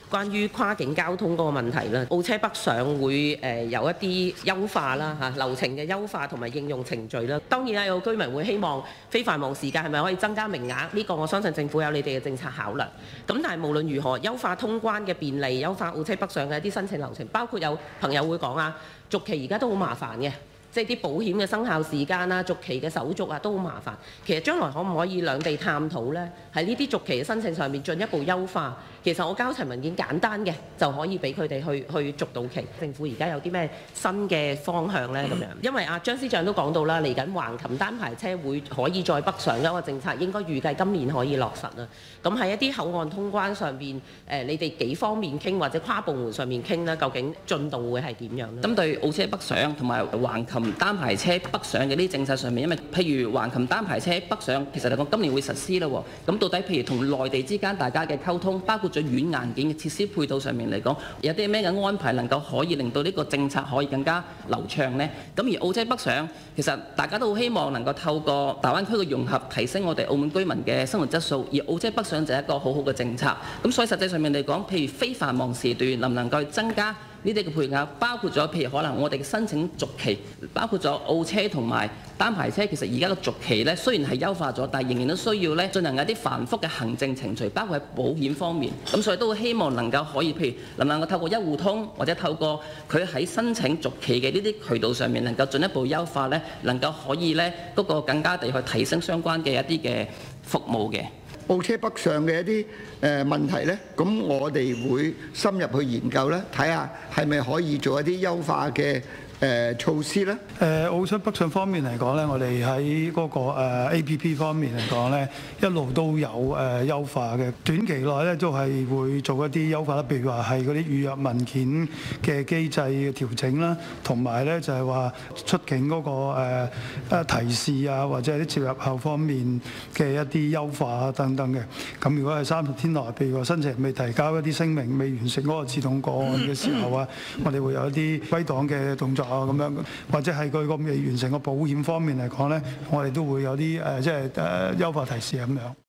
關於跨境交通嗰個問題啦，澳車北上會有一啲優化啦嚇，流程嘅優化同埋應用程序啦。當然啦，有居民會希望非繁忙時間係咪可以增加名額？呢個我相信政府有你哋嘅政策考量。咁但係無論如何，優化通關嘅便利，優化澳車北上嘅一啲申請流程，包括有朋友會講啊，續期而家都好麻煩嘅。即係啲保險嘅生效時間啦、續期嘅手續啊，都好麻煩。其實將來可唔可以兩地探討呢？喺呢啲續期嘅申請上面進一步優化。其實我交齊文件簡單嘅就可以俾佢哋去續到期。政府而家有啲咩新嘅方向呢？咁樣，因為張司長都講到啦，嚟緊橫琴單牌車會可以再北上嘅一個政策，應該預計今年可以落實啦。咁喺一啲口岸通關上邊，你哋幾方面傾或者跨部門上面傾呢？究竟進度會係點樣呢？針對澳車北上同埋橫琴單牌車北上嘅呢啲政策上面，因為譬如橫琴單牌車北上，其實嚟講今年會實施啦。咁到底譬如同內地之間大家嘅溝通，包括咗軟硬件嘅設施配套上面嚟講，有啲咩嘅安排能夠可以令到呢個政策可以更加流暢呢？咁而澳車北上，其實大家都好希望能夠透過大灣區嘅融合，提升我哋澳門居民嘅生活質素。而澳車北上就係一個好好嘅政策。咁所以實際上面嚟講，譬如非繁忙時段能唔能夠增加呢啲嘅配額，包括咗譬如可能我哋嘅申請續期，包括咗澳車同埋單牌車，其實而家嘅續期咧雖然係優化咗，但係仍然都需要咧進行一啲繁複嘅行政程序，包括喺保險方面。咁所以都希望能夠可以，譬如能唔能夠透過一戶通或者透過佢喺申請續期嘅呢啲渠道上面，能夠進一步優化咧，能夠可以咧嗰個更加地去提升相關嘅一啲嘅服務嘅。澳車北上嘅一啲問題呢，咁我哋會深入去研究咧，睇下係咪可以做一啲優化嘅措施咧。澳車北上方面嚟講咧，我哋喺嗰個APP 方面嚟講咧，一路都有優化嘅。短期內咧都係會做一啲優化啦，譬如話係嗰啲預約文件嘅機制嘅調整啦，同埋咧就係話出境嗰個提示啊，或者係啲接入後方面嘅一啲優化啊等等嘅。咁如果係30天內，譬如話申請人未提交一啲聲明，未完成嗰個自動個案嘅時候啊，我哋會有一啲歸檔嘅動作啊咁樣，或者係佢個未完成個保險方面嚟講咧，我哋都會有啲即係優化提示咁樣。